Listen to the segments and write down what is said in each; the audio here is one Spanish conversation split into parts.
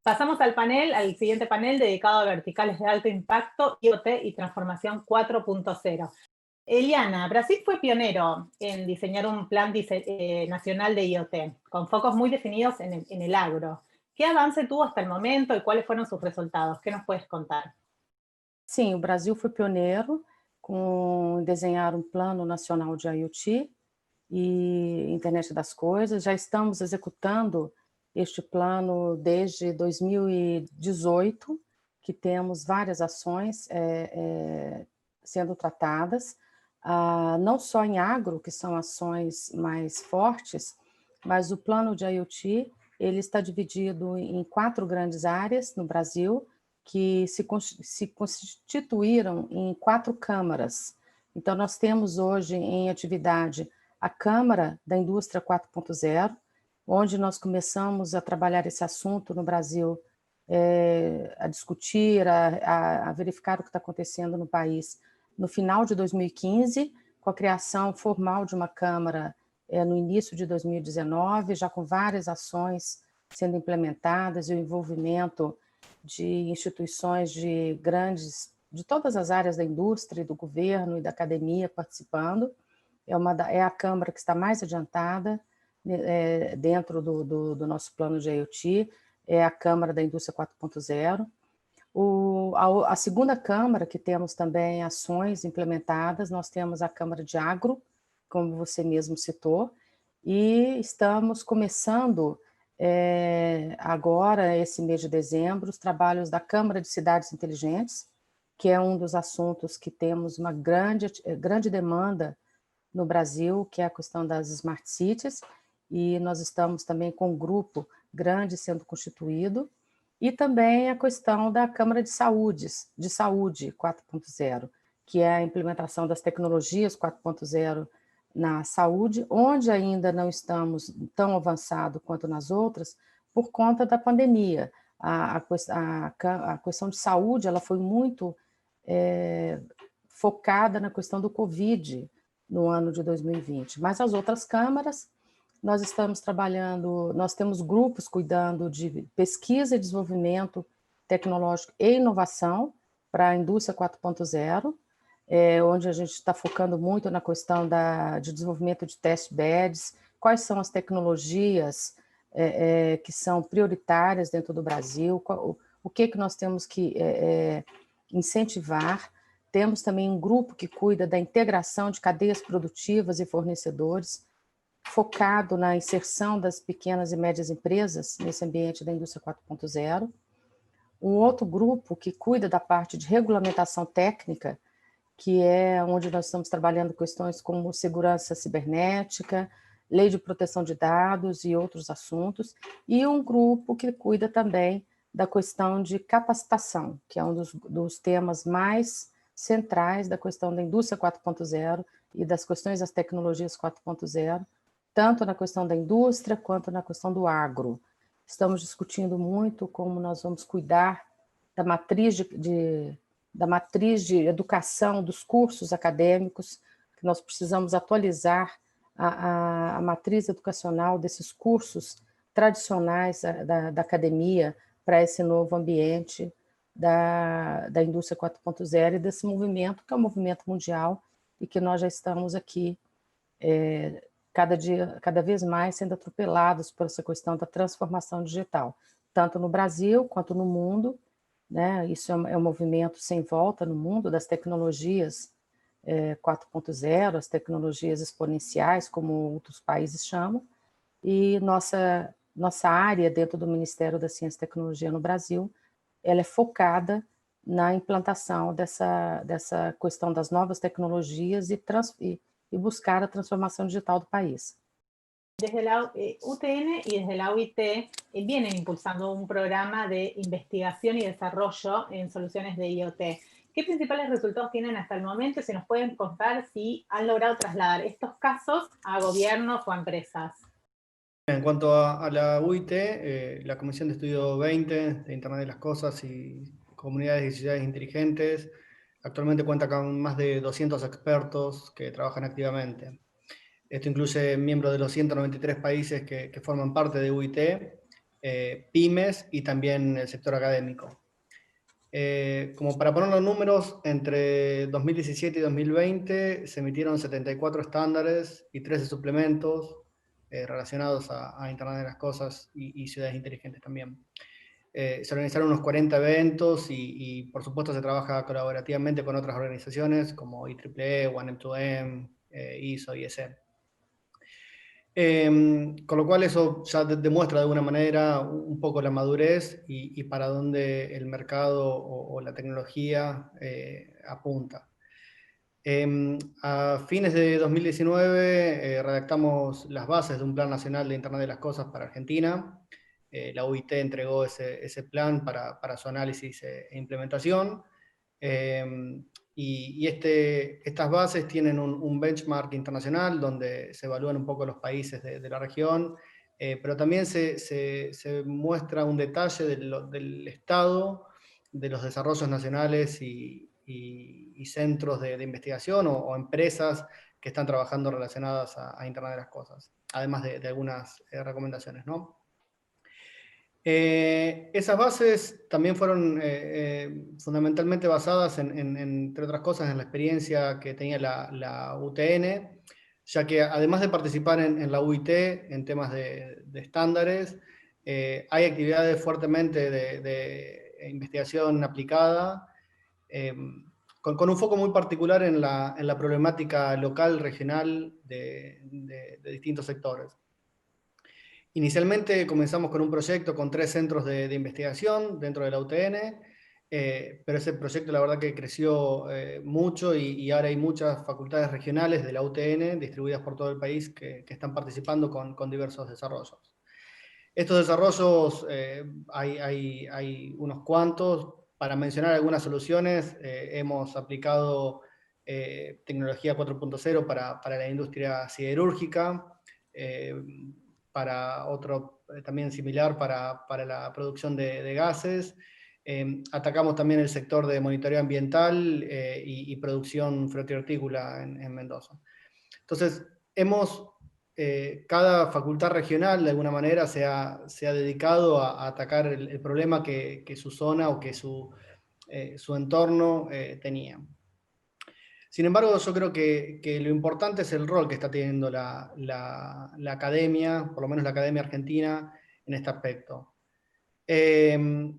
Pasamos al siguiente panel dedicado a verticales de alto impacto, IoT y transformación 4.0. Eliana, Brasil fue pionero en diseñar un plan nacional de IoT, con focos muy definidos en el agro. ¿Qué avance tuvo hasta el momento y cuáles fueron sus resultados? ¿Qué nos puedes contar? Sim, o Brasil foi pioneiro com desenhar um plano nacional de IoT e internet das coisas. Já estamos executando este plano desde 2018, que temos várias ações sendo tratadas, não só em agro, que são ações mais fortes, mas o plano de IoT ele está dividido em 4 grandes áreas no Brasil, que se constituíram em 4 câmaras. Então, nós temos hoje em atividade a Câmara da Indústria 4.0, onde nós começamos a trabalhar esse assunto no Brasil, a discutir, a verificar o que está acontecendo no país no final de 2015, com a criação formal de uma Câmara no início de 2019, já com várias ações sendo implementadas e o envolvimento de instituições de todas as áreas da indústria, do governo e da academia participando. É a Câmara que está mais adiantada dentro do nosso plano de IoT, é a Câmara da Indústria 4.0. A segunda Câmara, que temos também ações implementadas, nós temos a Câmara de Agro, como você mesmo citou, e estamos começando agora, esse mês de dezembro, os trabalhos da Câmara de Cidades Inteligentes, que é um dos assuntos que temos uma grande demanda no Brasil, que é a questão das Smart Cities, e nós estamos também com um grupo grande sendo constituído, e também a questão da Câmara de Saúde 4.0, que é a implementação das tecnologias 4.0 na saúde, onde ainda não estamos tão avançados quanto nas outras, por conta da pandemia. A questão de saúde ela foi muito focada na questão do Covid no ano de 2020, mas as outras câmaras, nós estamos trabalhando, nós temos grupos cuidando de pesquisa e desenvolvimento tecnológico e inovação para a indústria 4.0, onde a gente está focando muito na questão de desenvolvimento de test beds, quais são as tecnologias que são prioritárias dentro do Brasil, o que nós temos que incentivar. Temos também um grupo que cuida da integração de cadeias produtivas e fornecedores, focado na inserção das pequenas e médias empresas nesse ambiente da indústria 4.0. Um outro grupo que cuida da parte de regulamentação técnica, que é onde nós estamos trabalhando questões como segurança cibernética, lei de proteção de dados e outros assuntos, e um grupo que cuida também da questão de capacitação, que é um dos temas mais centrais da questão da indústria 4.0 e das questões das tecnologias 4.0, tanto na questão da indústria quanto na questão do agro. Estamos discutindo muito como nós vamos cuidar da matriz de educação, dos cursos acadêmicos, que nós precisamos atualizar a matriz educacional desses cursos tradicionais da academia para esse novo ambiente da indústria 4.0 e desse movimento, que é um movimento mundial e que nós já estamos aqui cada vez mais sendo atropelados por essa questão da transformação digital, tanto no Brasil quanto no mundo, né? Isso é um movimento sem volta no mundo das tecnologias 4.0, as tecnologias exponenciais, como outros países chamam, e nossa área dentro do Ministério da Ciência e Tecnologia no Brasil, ela é focada na implantação dessa questão das novas tecnologias e buscar a transformação digital do país. Desde la UTN y desde la UIT vienen impulsando un programa de investigación y desarrollo en soluciones de IoT. ¿Qué principales resultados tienen hasta el momento? Si nos pueden contar si han logrado trasladar estos casos a gobiernos o a empresas. En cuanto a la UIT, la Comisión de Estudio 20 de Internet de las Cosas y Comunidades y Ciudades Inteligentes actualmente cuenta con más de 200 expertos que trabajan activamente. Esto incluye miembros de los 193 países que forman parte de UIT pymes y también el sector académico. Como para poner los números, entre 2017 y 2020 se emitieron 74 estándares y 13 suplementos relacionados a Internet de las Cosas y ciudades inteligentes también. Se organizaron unos 40 eventos y por supuesto se trabaja colaborativamente con otras organizaciones como IEEE, 1M2M, ISO, ISE. Con lo cual eso ya demuestra de alguna manera un poco la madurez y para dónde el mercado o la tecnología apunta. A fines de 2019 redactamos las bases de un Plan Nacional de Internet de las Cosas para Argentina. La UIT entregó ese plan para su análisis e implementación. Estas bases tienen un benchmark internacional donde se evalúan un poco los países de la región, pero también se muestra un detalle del estado de los desarrollos nacionales y centros de investigación o empresas que están trabajando relacionadas a Internet de las Cosas, además de algunas recomendaciones, ¿no? Esas bases también fueron fundamentalmente basadas, entre otras cosas, en la experiencia que tenía la UTN, ya que además de participar en la UIT en temas de estándares, hay actividades fuertemente de investigación aplicada, con un foco muy particular en la problemática local, regional de distintos sectores. Inicialmente comenzamos con un proyecto con 3 centros de investigación dentro de la UTN, pero ese proyecto la verdad que creció mucho y ahora hay muchas facultades regionales de la UTN distribuidas por todo el país que están participando con diversos desarrollos. Estos desarrollos hay unos cuantos. Para mencionar algunas soluciones, hemos aplicado tecnología 4.0 para la industria siderúrgica, para otro también similar para la producción de gases. Atacamos también el sector de monitoreo ambiental y producción frutícola en Mendoza. Entonces, cada facultad regional de alguna manera se ha dedicado a atacar el problema que su zona o que su entorno tenía. Sin embargo, yo creo que lo importante es el rol que está teniendo la academia, por lo menos la academia argentina, en este aspecto. Que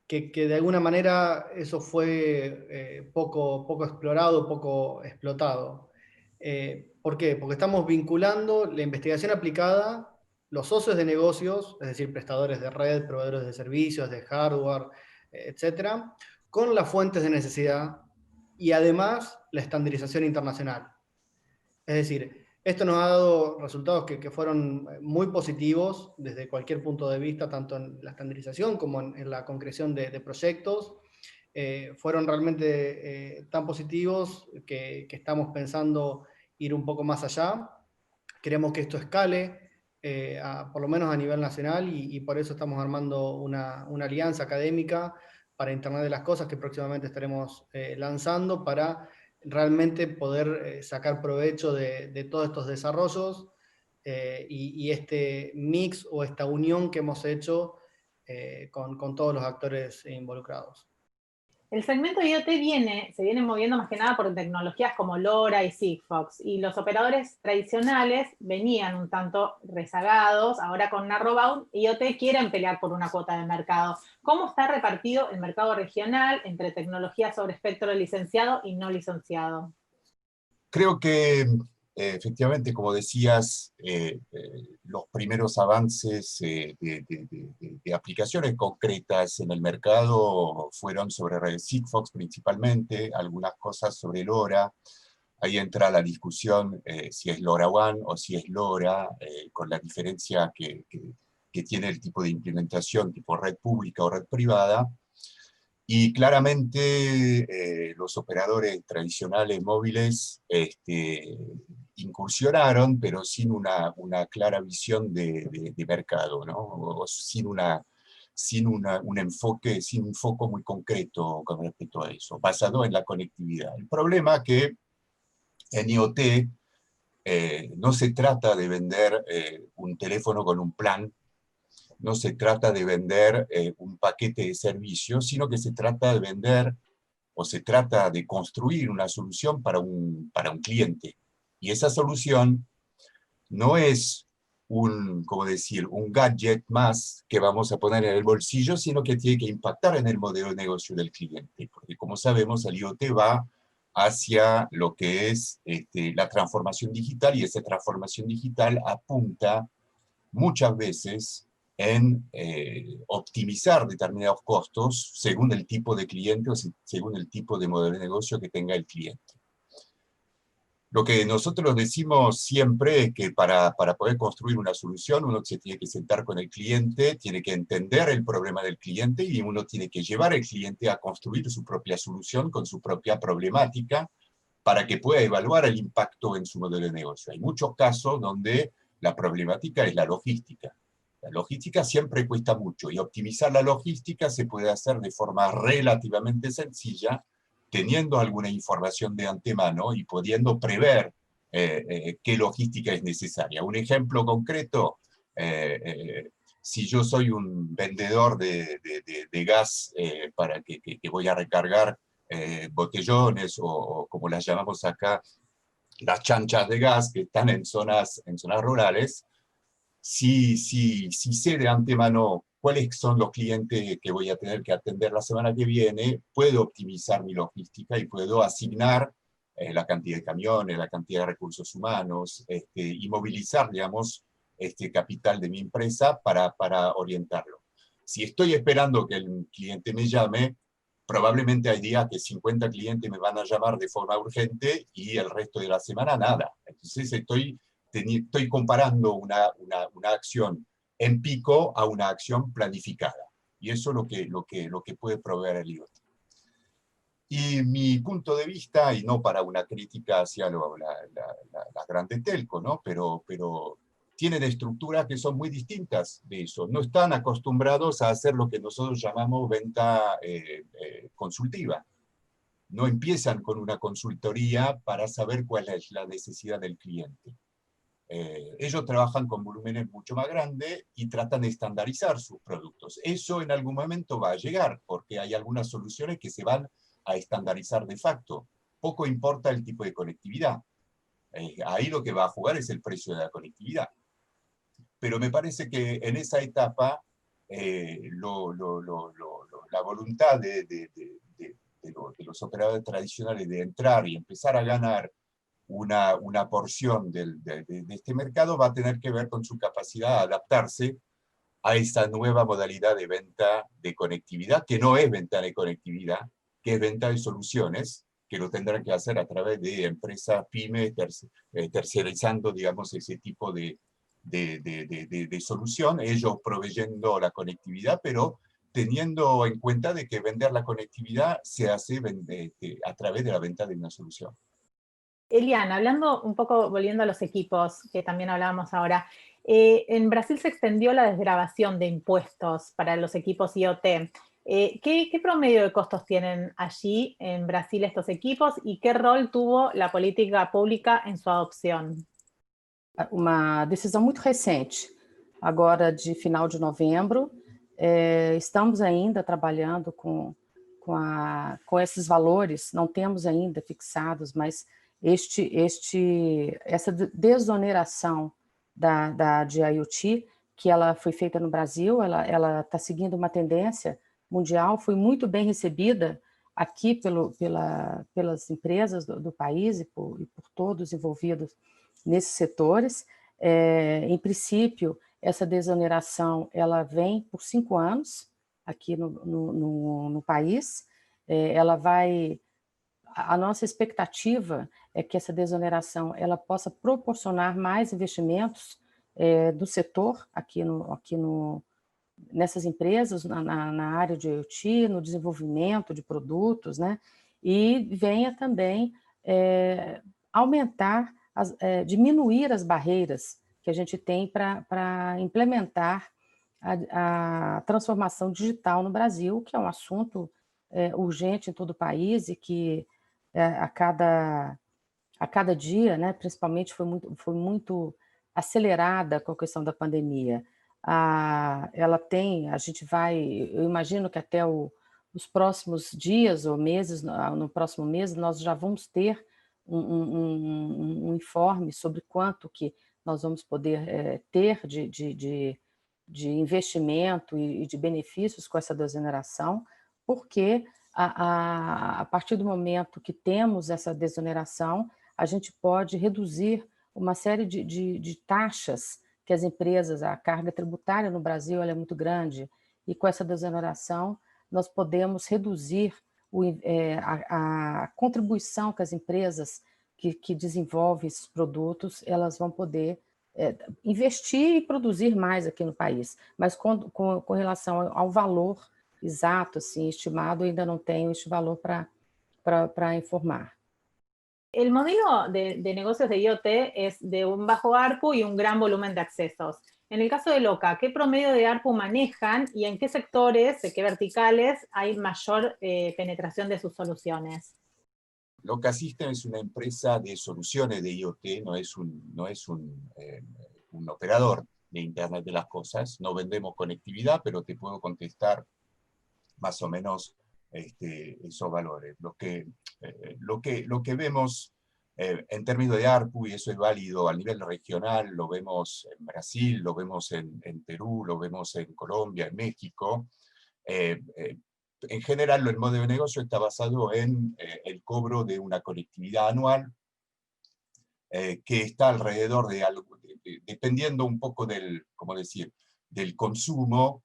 de alguna manera eso fue poco explorado, poco explotado. ¿Por qué? Porque estamos vinculando la investigación aplicada, los socios de negocios, es decir, prestadores de red, proveedores de servicios, de hardware, etcétera, con las fuentes de necesidad y además la estandarización internacional. Es decir, esto nos ha dado resultados que fueron muy positivos desde cualquier punto de vista, tanto en la estandarización como en la concreción de proyectos. Fueron realmente tan positivos que estamos pensando ir un poco más allá. Queremos que esto escale, por lo menos a nivel nacional, y por eso estamos armando una alianza académica para Internet de las Cosas que próximamente estaremos lanzando para realmente poder sacar provecho de todos estos desarrollos y este mix o esta unión que hemos hecho con todos los actores involucrados. El segmento IoT se viene moviendo más que nada por tecnologías como LoRa y Sigfox, y los operadores tradicionales venían un tanto rezagados. Ahora con Narrowbound, IoT quieren pelear por una cuota de mercado. ¿Cómo está repartido el mercado regional entre tecnologías sobre espectro licenciado y no licenciado? Creo que efectivamente, como decías, los primeros avances de aplicaciones concretas en el mercado fueron sobre redes Sigfox principalmente, algunas cosas sobre LoRa. Ahí entra la discusión si es LoRaWAN o si es LoRa, con la diferencia que tiene el tipo de implementación, tipo red pública o red privada. Y claramente los operadores tradicionales móviles incursionaron, pero sin una clara visión de mercado, ¿no? O sin un foco muy concreto con respecto a eso, basado en la conectividad. El problema es que en IoT no se trata de vender un teléfono con un plan no se trata de vender un paquete de servicios, sino que se trata de vender o se trata de construir una solución para un cliente. Y esa solución no es como decir, un gadget más que vamos a poner en el bolsillo, sino que tiene que impactar en el modelo de negocio del cliente. Porque como sabemos, el IoT va hacia lo que es la transformación digital, y esa transformación digital apunta muchas veces en optimizar determinados costos según el tipo de cliente o según el tipo de modelo de negocio que tenga el cliente. Lo que nosotros decimos siempre es que para poder construir una solución uno se tiene que sentar con el cliente, tiene que entender el problema del cliente y uno tiene que llevar al cliente a construir su propia solución con su propia problemática para que pueda evaluar el impacto en su modelo de negocio. Hay muchos casos donde la problemática es la logística. La logística siempre cuesta mucho y optimizar la logística se puede hacer de forma relativamente sencilla, teniendo alguna información de antemano y pudiendo prever qué logística es necesaria. Un ejemplo concreto, si yo soy un vendedor de gas para que voy a recargar botellones o como las llamamos acá, las chanchas de gas que están en zonas rurales, si sé de antemano cuáles son los clientes que voy a tener que atender la semana que viene, puedo optimizar mi logística y puedo asignar la cantidad de camiones, la cantidad de recursos humanos, y movilizar, digamos, capital de mi empresa para orientarlo. Si estoy esperando que el cliente me llame, probablemente hay días que 50 clientes me van a llamar de forma urgente y el resto de la semana nada. Entonces estoy comparando una acción en pico a una acción planificada. Y eso es lo que puede proveer el IoT. Y mi punto de vista, y no para una crítica hacia las grandes telco, ¿no? pero tienen estructuras que son muy distintas de eso. No están acostumbrados a hacer lo que nosotros llamamos venta consultiva. No empiezan con una consultoría para saber cuál es la necesidad del cliente. Ellos trabajan con volúmenes mucho más grandes y tratan de estandarizar sus productos. Eso en algún momento va a llegar, porque hay algunas soluciones que se van a estandarizar de facto. Poco importa el tipo de conectividad. Ahí lo que va a jugar es el precio de la conectividad. Pero me parece que en esa etapa la voluntad de los operadores tradicionales de entrar y empezar a ganar una porción de este mercado va a tener que ver con su capacidad de adaptarse a esta nueva modalidad de venta de conectividad, que no es venta de conectividad, que es venta de soluciones, que lo tendrán que hacer a través de empresas pymes, tercerizando, digamos, ese tipo de solución, ellos proveyendo la conectividad, pero teniendo en cuenta de que vender la conectividad se hace a través de la venta de una solución. Eliana, hablando un poco, volviendo a los equipos, que también hablábamos ahora, en Brasil se extendió la desgravación de impuestos para los equipos IoT. ¿Qué promedio de costos tienen allí en Brasil estos equipos y qué rol tuvo la política pública en su adopción? Uma decisão muito recente, agora de final de novembro. Estamos ainda trabalhando com esses valores, não temos ainda fixados, mas essa desoneração de IoT, que ela foi feita no Brasil, ela está seguindo uma tendência mundial, foi muito bem recebida aqui pelas empresas do país e por todos envolvidos nesses setores. Em princípio, essa desoneração ela vem por 5 anos aqui no país. A nossa expectativa é que essa desoneração ela possa proporcionar mais investimentos do setor nessas empresas, na área de IoT, no desenvolvimento de produtos, né? E venha também aumentar, diminuir as barreiras que a gente tem para implementar a transformação digital no Brasil, que é um assunto urgente em todo o país e que a cada dia, né, principalmente foi muito acelerada com a questão da pandemia. ela tem, a gente vai, eu imagino que até os próximos dias ou meses, no próximo mês, nós já vamos ter um informe sobre quanto que nós vamos poder ter de investimento e de benefícios com essa desoneração, porque a partir do momento que temos essa desoneração, a gente pode reduzir uma série de taxas que as empresas, a carga tributária no Brasil ela é muito grande, e com essa desoneração nós podemos reduzir a contribuição que as empresas que desenvolvem esses produtos, elas vão poder investir e produzir mais aqui no país. Mas com relação ao valor exato, assim, estimado, ainda não tenho este valor para informar. El modelo de negocios de IoT es de un bajo ARPU y un gran volumen de accesos. En el caso de Loca, ¿qué promedio de ARPU manejan y en qué sectores, de qué verticales hay mayor penetración de sus soluciones? Loca System es una empresa de soluciones de IoT, no es un operador de Internet de las Cosas. No vendemos conectividad, pero te puedo contestar más o menos esos valores. Lo que vemos en términos de ARPU, y eso es válido a nivel regional, lo vemos en Brasil, lo vemos en Perú, lo vemos en Colombia, en México. En general, el modelo de negocio está basado en el cobro de una conectividad anual que está alrededor de algo, dependiendo un poco del consumo.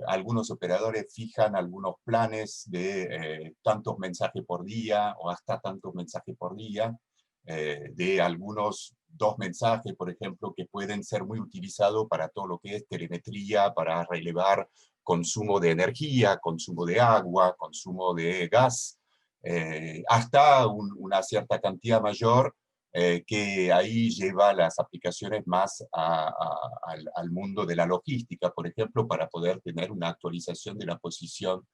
Algunos operadores fijan algunos planes de tantos mensajes por día o hasta tantos mensajes por día, de algunos 2 mensajes, por ejemplo, que pueden ser muy utilizados para todo lo que es telemetría, para relevar consumo de energía, consumo de agua, consumo de gas, hasta una cierta cantidad mayor que ahí lleva las aplicaciones más al mundo de la logística, por ejemplo, para poder tener una actualización de la posición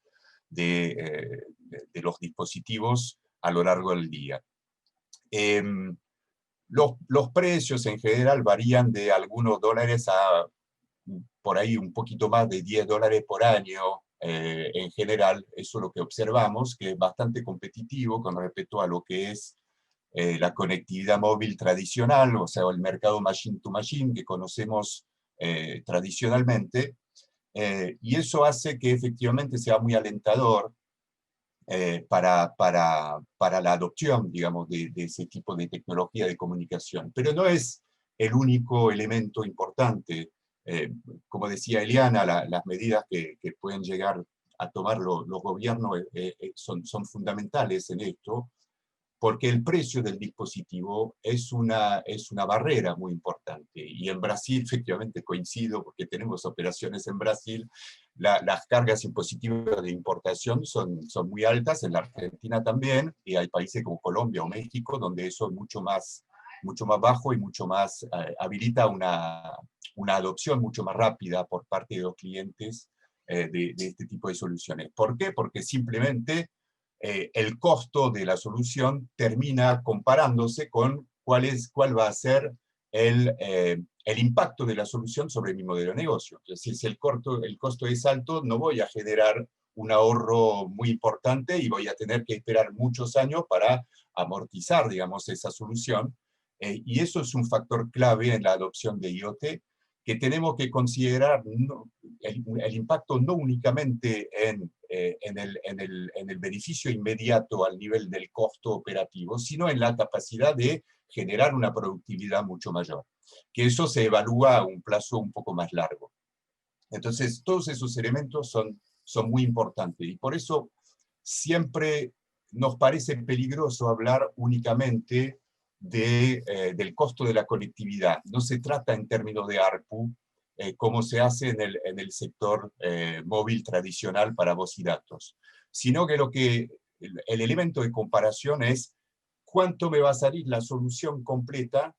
de los dispositivos a lo largo del día. Los precios en general varían de algunos dólares a por ahí un poquito más de $10 por año. En general, eso es lo que observamos, que es bastante competitivo con respecto a lo que es la conectividad móvil tradicional, o sea, el mercado machine to machine que conocemos tradicionalmente, y eso hace que efectivamente sea muy alentador para la adopción, digamos, de ese tipo de tecnología de comunicación. Pero no es el único elemento importante. Como decía Eliana, las medidas que pueden llegar a tomar los gobiernos son fundamentales en esto, porque el precio del dispositivo es una barrera muy importante. Y en Brasil, efectivamente, coincido, porque tenemos operaciones en Brasil, las cargas impositivas de importación son muy altas, en la Argentina también, y hay países como Colombia o México, donde eso es mucho más bajo y mucho más habilita una adopción mucho más rápida por parte de los clientes de este tipo de soluciones. ¿Por qué? Porque simplemente el costo de la solución termina comparándose con cuál va a ser el impacto de la solución sobre mi modelo de negocio. Es decir, si el costo es alto, no voy a generar un ahorro muy importante y voy a tener que esperar muchos años para amortizar, digamos, esa solución. Y eso es un factor clave en la adopción de IoT, que tenemos que considerar el impacto no únicamente en el beneficio inmediato al nivel del costo operativo, sino en la capacidad de generar una productividad mucho mayor, que eso se evalúa a un plazo un poco más largo. Entonces, todos esos elementos son muy importantes, y por eso siempre nos parece peligroso hablar únicamente del costo de la conectividad. No se trata en términos de ARPU, como se hace en el sector móvil tradicional para voz y datos, sino que el elemento de comparación es cuánto me va a salir la solución completa,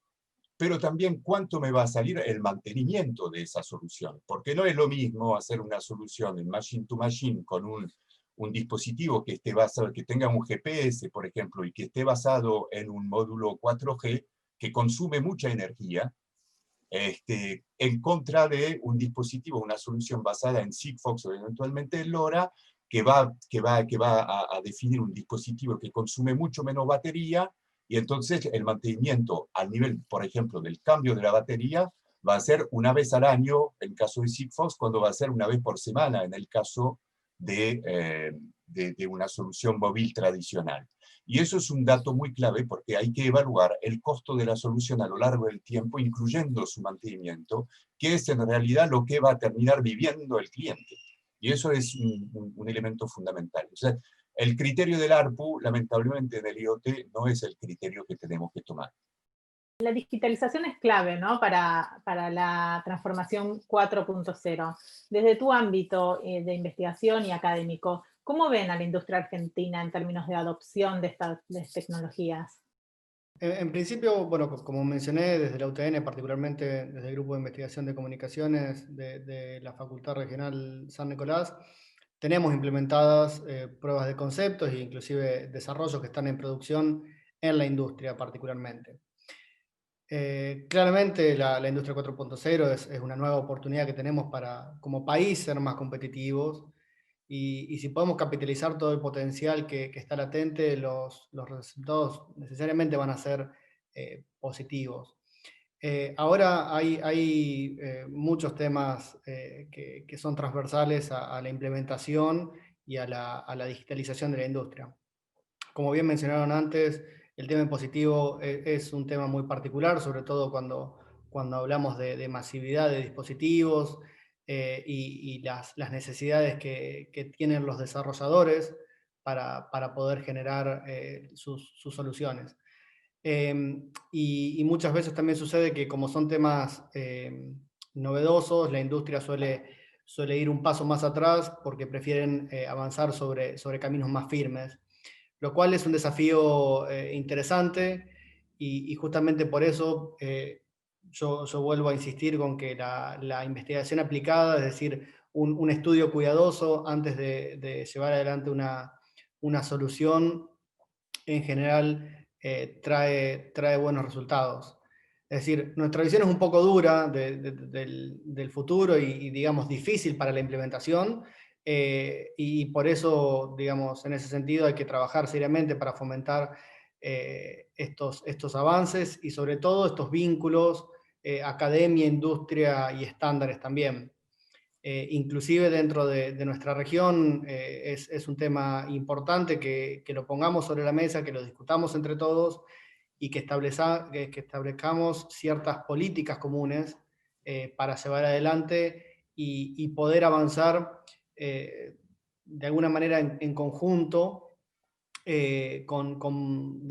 pero también cuánto me va a salir el mantenimiento de esa solución, porque no es lo mismo hacer una solución en machine to machine con un dispositivo que esté basado, que tenga un GPS, por ejemplo, y que esté basado en un módulo 4G que consume mucha energía, en contra de un dispositivo, una solución basada en Sigfox o eventualmente en LoRa, que va a definir un dispositivo que consume mucho menos batería, y entonces el mantenimiento al nivel, por ejemplo, del cambio de la batería, va a ser una vez al año en el caso de Sigfox, cuando va a ser una vez por semana en el caso de una solución móvil tradicional. Y eso es un dato muy clave porque hay que evaluar el costo de la solución a lo largo del tiempo, incluyendo su mantenimiento, que es en realidad lo que va a terminar viviendo el cliente. Y eso es un elemento fundamental. O sea, el criterio del ARPU, lamentablemente, del IoT no es el criterio que tenemos que tomar. La digitalización es clave, ¿no?, para la transformación 4.0. Desde tu ámbito de investigación y académico, ¿cómo ven a la industria argentina en términos de adopción de estas tecnologías? En principio, bueno, como mencioné, desde la UTN, particularmente desde el Grupo de Investigación de Comunicaciones de la Facultad Regional San Nicolás, tenemos implementadas pruebas de conceptos e inclusive desarrollos que están en producción en la industria particularmente. Claramente la industria 4.0 es una nueva oportunidad que tenemos para, como país, ser más competitivos, y si podemos capitalizar todo el potencial que está latente, los resultados necesariamente van a ser positivos. Ahora hay muchos temas que son transversales a la implementación y a la digitalización de la industria. Como bien mencionaron antes, el tema impositivo es un tema muy particular, sobre todo cuando hablamos de masividad de dispositivos y las necesidades que tienen los desarrolladores para poder generar sus soluciones. Y muchas veces también sucede que, como son temas novedosos, la industria suele ir un paso más atrás porque prefieren avanzar sobre caminos más firmes, lo cual es un desafío interesante, y justamente por eso yo vuelvo a insistir con que la investigación aplicada, es decir, un estudio cuidadoso antes de llevar adelante una solución, en general trae buenos resultados. Es decir, nuestra visión es un poco dura del futuro y, digamos, difícil para la implementación, y por eso, digamos, en ese sentido hay que trabajar seriamente para fomentar estos avances y sobre todo estos vínculos academia, industria y estándares también. Inclusive dentro de nuestra región es un tema importante que lo pongamos sobre la mesa, que lo discutamos entre todos y que establezcamos ciertas políticas comunes para llevar adelante y poder avanzar de alguna manera en conjunto, de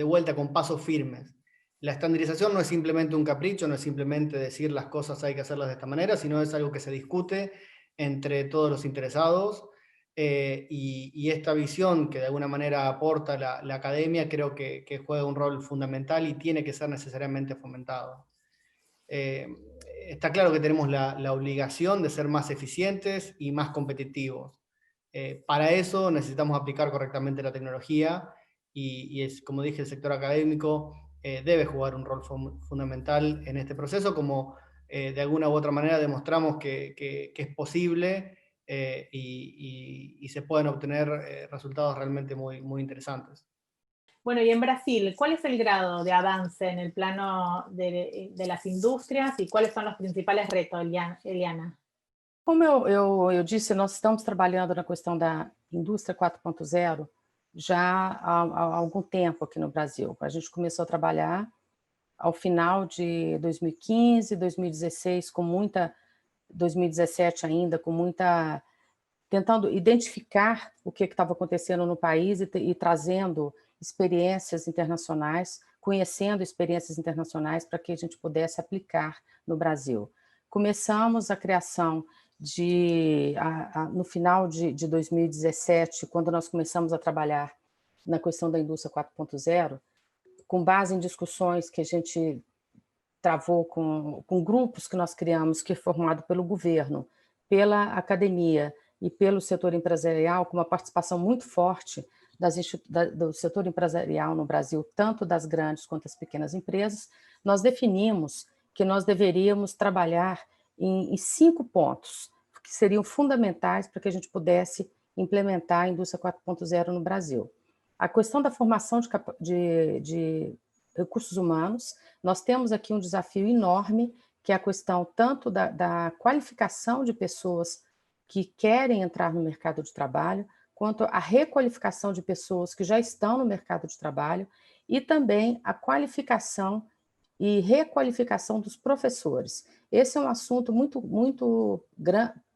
vuelta con pasos firmes. La estandarización no es simplemente un capricho, no es simplemente decir las cosas hay que hacerlas de esta manera, sino es algo que se discute entre todos los interesados, y esta visión que de alguna manera aporta la academia, creo que juega un rol fundamental y tiene que ser necesariamente fomentado. Está claro que tenemos la obligación de ser más eficientes y más competitivos. Para eso necesitamos aplicar correctamente la tecnología, y es, como dije, el sector académico debe jugar un rol fundamental en este proceso, como de alguna u otra manera demostramos que es posible, y se pueden obtener resultados realmente muy, muy interesantes. Bueno, y en Brasil, ¿cuál es el grado de avance en el plano de las industrias y cuáles son los principales retos, Eliana? Como eu disse, nós estamos trabalhando na questão da indústria 4.0 já há algum tempo aqui no Brasil. A gente começou a trabalhar ao final de 2015, 2016, 2017 ainda, tentando identificar o que estava acontecendo no país e trazendo experiências internacionais, conhecendo experiências internacionais para que a gente pudesse aplicar no Brasil. Começamos a criação no final de 2017, quando nós começamos a trabalhar na questão da indústria 4.0, com base em discussões que a gente travou com grupos que nós criamos, que é formado pelo governo, pela academia e pelo setor empresarial, com uma participação muito forte do setor empresarial no Brasil, tanto das grandes quanto das pequenas empresas. Nós definimos que nós deveríamos trabalhar em 5 pontos, que seriam fundamentais para que a gente pudesse implementar a indústria 4.0 no Brasil. A questão da formação de recursos humanos, nós temos aqui um desafio enorme, que é a questão tanto da qualificação de pessoas que querem entrar no mercado de trabalho, quanto a requalificação de pessoas que já estão no mercado de trabalho, e também a qualificação e requalificação dos professores. Esse é um assunto muito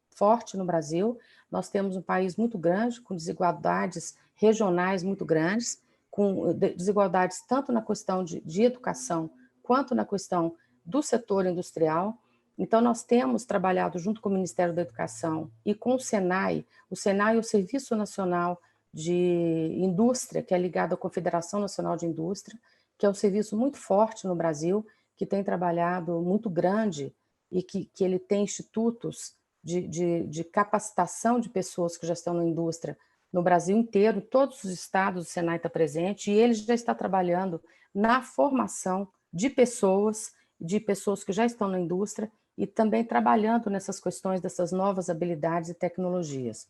forte no Brasil. Nós temos um país muito grande, com desigualdades regionais muito grandes, com desigualdades tanto na questão de educação, quanto na questão do setor industrial. Então, nós temos trabalhado junto com o Ministério da Educação e com o Senai é o Serviço Nacional de Indústria, que é ligado à Confederação Nacional de Indústria, que é um serviço muito forte no Brasil, que tem trabalhado muito grande e que ele tem institutos de capacitação de pessoas que já estão na indústria no Brasil inteiro, todos os estados o Senai está presente, e ele já está trabalhando na formação de pessoas que já estão na indústria e também trabalhando nessas questões dessas novas habilidades e tecnologias.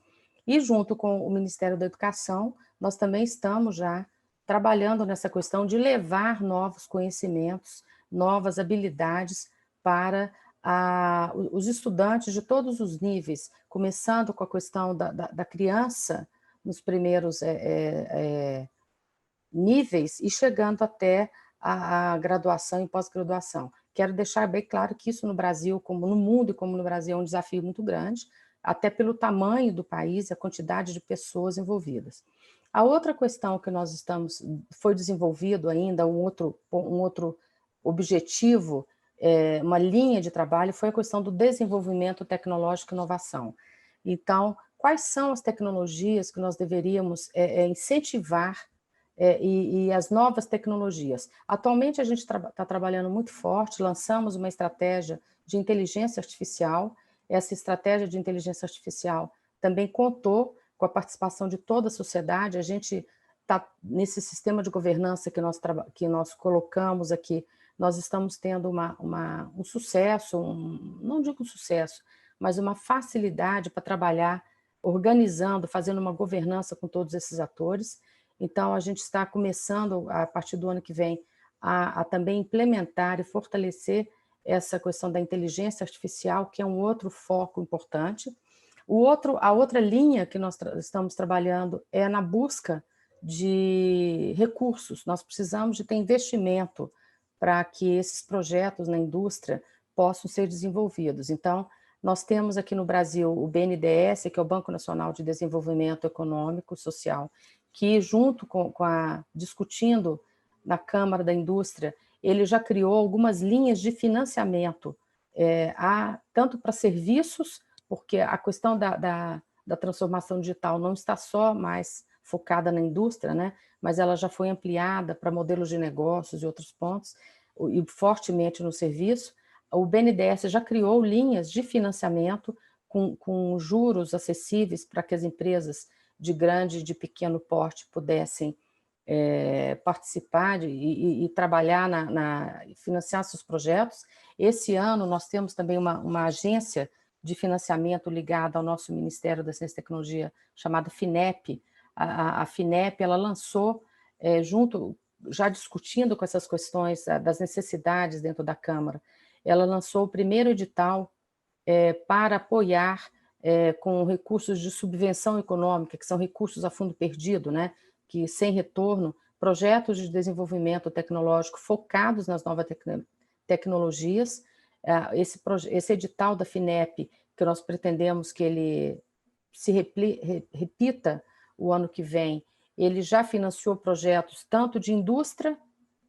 E junto com o Ministério da Educação, nós também estamos já trabalhando nessa questão de levar novos conhecimentos, novas habilidades para os estudantes de todos os níveis, começando com a questão da criança nos primeiros níveis e chegando até a graduação e pós-graduação. Quero deixar bem claro que isso no Brasil, como no mundo e como no Brasil, é um desafio muito grande, até pelo tamanho do país e a quantidade de pessoas envolvidas. A outra questão que foi desenvolvido ainda, um outro objetivo, uma linha de trabalho, foi a questão do desenvolvimento tecnológico e inovação. Então, quais são as tecnologias que nós deveríamos incentivar e as novas tecnologias? Atualmente, a gente está trabalhando muito forte, lançamos uma estratégia de inteligência artificial. Essa estratégia de inteligência artificial também contou com a participação de toda a sociedade. A gente está nesse sistema de governança que nós colocamos aqui, nós estamos tendo um sucesso, não digo sucesso, mas uma facilidade para trabalhar, organizando, fazendo uma governança com todos esses atores. Então, a gente está começando, a partir do ano que vem, a também implementar e fortalecer essa questão da inteligência artificial, que é um outro foco importante. A outra linha que nós estamos trabalhando é na busca de recursos. Nós precisamos de ter investimento para que esses projetos na indústria possam ser desenvolvidos. Então, nós temos aqui no Brasil o BNDES, que é o Banco Nacional de Desenvolvimento Econômico e Social, que junto discutindo na Câmara da Indústria, ele já criou algumas linhas de financiamento, tanto para serviços, porque a questão da transformação digital não está só mais focada na indústria, né? Mas ela já foi ampliada para modelos de negócios e outros pontos, e fortemente no serviço. O BNDES já criou linhas de financiamento com juros acessíveis para que as empresas de grande e de pequeno porte pudessem participar e trabalhar financiar seus projetos. Esse ano nós temos também uma agência de financiamento ligada ao nosso Ministério da Ciência e Tecnologia, chamada FINEP. A FINEP, ela lançou, já discutindo com essas questões das necessidades dentro da Câmara, ela lançou o primeiro edital para apoiar com recursos de subvenção econômica, que são recursos a fundo perdido, né? Que sem retorno, projetos de desenvolvimento tecnológico focados nas novas tecnologias. Esse edital da FINEP, que nós pretendemos que ele se repita o ano que vem, ele já financiou projetos tanto de indústria,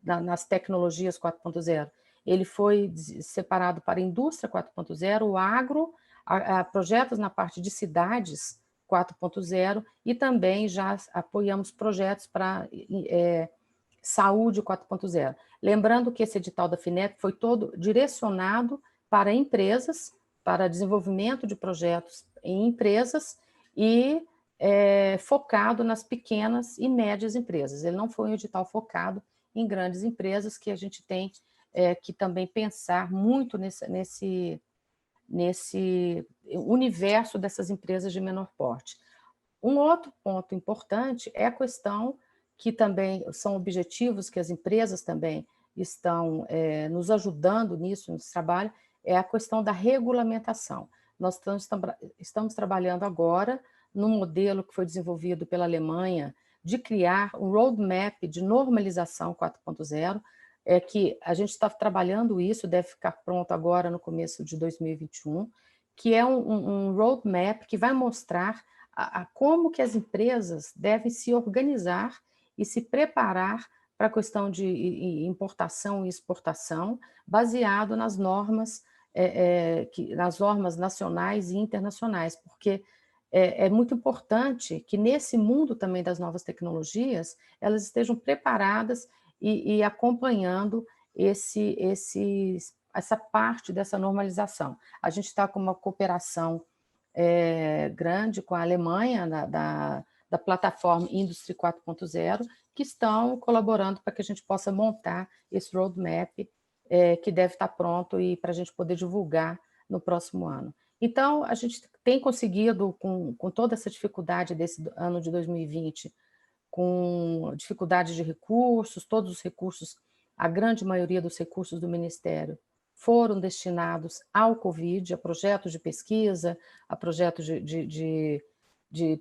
nas tecnologias 4.0, ele foi separado para indústria 4.0, o agro, projetos na parte de cidades 4.0, e também já apoiamos projetos para saúde 4.0. Lembrando que esse edital da FINEP foi todo direcionado para empresas, para desenvolvimento de projetos em empresas e focado nas pequenas e médias empresas. Ele não foi um edital focado em grandes empresas, que a gente tem que também pensar muito nesse universo dessas empresas de menor porte. Um outro ponto importante é a questão que também são objetivos que as empresas também estão nos ajudando nisso, nesse trabalho, é a questão da regulamentação. Nós estamos trabalhando agora num modelo que foi desenvolvido pela Alemanha de criar um roadmap de normalização 4.0, que a gente está trabalhando isso, deve ficar pronto agora no começo de 2021, que é um roadmap que vai mostrar como que as empresas devem se organizar e se preparar para a questão de importação e exportação, baseado nas normas, nas normas nacionais e internacionais, porque é muito importante que nesse mundo também das novas tecnologias, elas estejam preparadas e acompanhando essa parte dessa normalização. A gente está com uma cooperação grande com a Alemanha, da plataforma Industry 4.0, que estão colaborando para que a gente possa montar esse roadmap que deve estar pronto e para a gente poder divulgar no próximo ano. Então, a gente tem conseguido, com toda essa dificuldade desse ano de 2020, com dificuldade de recursos, todos os recursos, a grande maioria dos recursos do Ministério foram destinados ao Covid, a projetos de pesquisa, a projetos de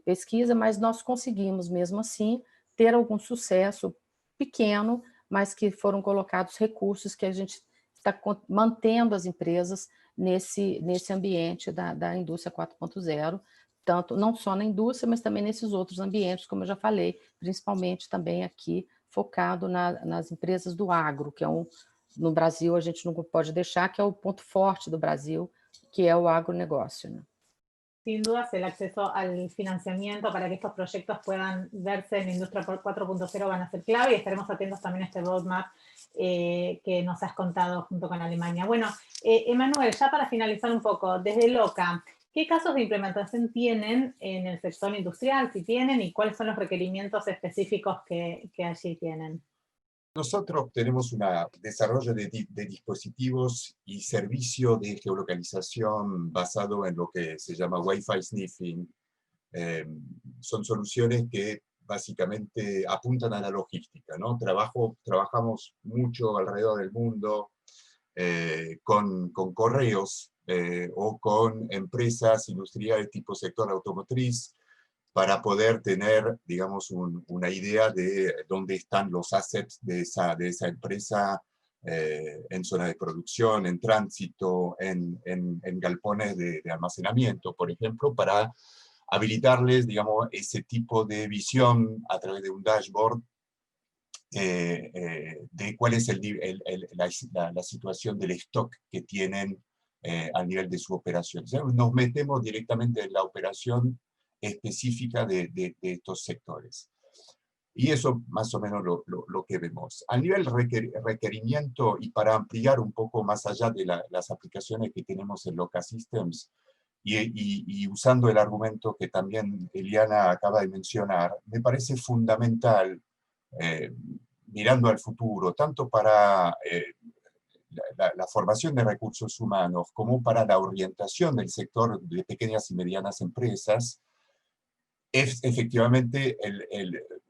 pesquisa, mas nós conseguimos, mesmo assim, ter algum sucesso pequeno, mas que foram colocados recursos que a gente está mantendo as empresas nesse ambiente da indústria 4.0, tanto não só na indústria, mas também nesses outros ambientes, como eu já falei, principalmente também aqui focado nas empresas do agro, que é no Brasil a gente não pode deixar, que é o ponto forte do Brasil, que é o agronegócio, né? Sin dudas, el acceso al financiamiento para que estos proyectos puedan verse en Industria 4.0 van a ser clave y estaremos atentos también a este roadmap que nos has contado junto con Alemania. Bueno, Emanuel, ya para finalizar un poco, desde LOCA, ¿qué casos de implementación tienen en el sector industrial, si tienen, y cuáles son los requerimientos específicos que allí tienen? Nosotros tenemos un desarrollo de dispositivos y servicio de geolocalización basado en lo que se llama Wi-Fi sniffing. Son soluciones que básicamente apuntan a la logística, ¿no? Trabajamos mucho alrededor del mundo con correos o con empresas industriales tipo sector automotriz, para poder tener, digamos, una idea de dónde están los assets de esa empresa en zona de producción, en tránsito, en galpones de almacenamiento, por ejemplo, para habilitarles, digamos, ese tipo de visión a través de un dashboard de cuál es la situación del stock que tienen a nivel de su operación. O sea, nos metemos directamente en la operación específica de estos sectores. Y eso más o menos lo que vemos. A nivel requerimiento, y para ampliar un poco más allá de las aplicaciones que tenemos en Loca Systems, y usando el argumento que también Eliana acaba de mencionar, me parece fundamental, mirando al futuro, tanto para la formación de recursos humanos como para la orientación del sector de pequeñas y medianas empresas, es efectivamente,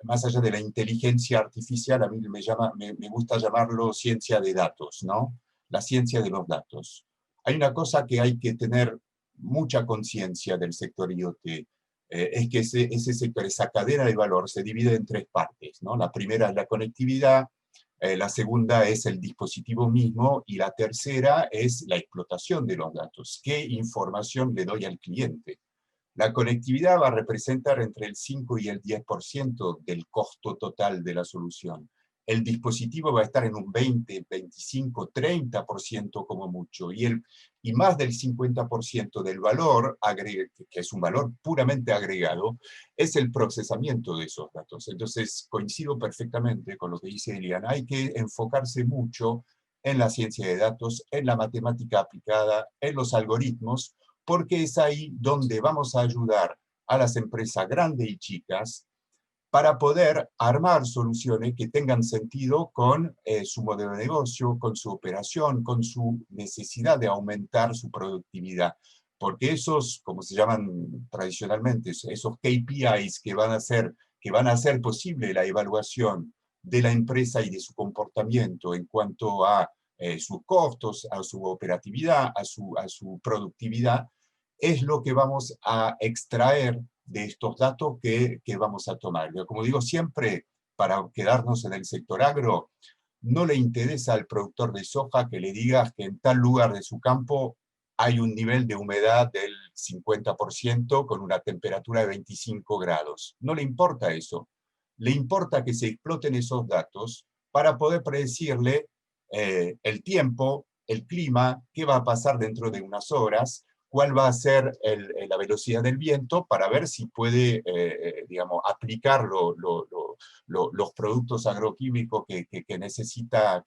más allá de la inteligencia artificial, a mí me gusta llamarlo ciencia de datos, ¿no? La ciencia de los datos. Hay una cosa que hay que tener mucha conciencia del sector IoT, es que ese sector, esa cadena de valor, se divide en tres partes, ¿no? La primera es la conectividad, la segunda es el dispositivo mismo, y la tercera es la explotación de los datos. ¿Qué información le doy al cliente? La conectividad va a representar entre el 5 y el 10% del costo total de la solución. El dispositivo va a estar en un 20, 25, 30% como mucho, y más del 50% del valor, que es un valor puramente agregado, es el procesamiento de esos datos. Entonces, coincido perfectamente con lo que dice Eliana, hay que enfocarse mucho en la ciencia de datos, en la matemática aplicada, en los algoritmos, porque es ahí donde vamos a ayudar a las empresas grandes y chicas para poder armar soluciones que tengan sentido con su modelo de negocio, con su operación, con su necesidad de aumentar su productividad. Porque esos, como se llaman tradicionalmente, esos KPIs que van a hacer posible la evaluación de la empresa y de su comportamiento en cuanto a sus costos, a su operatividad, a su productividad, es lo que vamos a extraer de estos datos que vamos a tomar. Como digo siempre, para quedarnos en el sector agro, no le interesa al productor de soja que le digas que en tal lugar de su campo hay un nivel de humedad del 50% con una temperatura de 25 grados. No le importa eso. Le importa que se exploten esos datos para poder predecirle el tiempo, el clima, qué va a pasar dentro de unas horas, cuál va a ser la velocidad del viento para ver si puede, digamos, aplicar los productos agroquímicos que necesita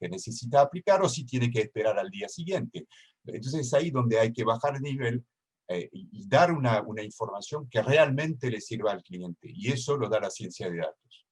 aplicar o si tiene que esperar al día siguiente. Entonces es ahí donde hay que bajar el nivel y dar una información que realmente le sirva al cliente. Y eso lo da la ciencia de datos.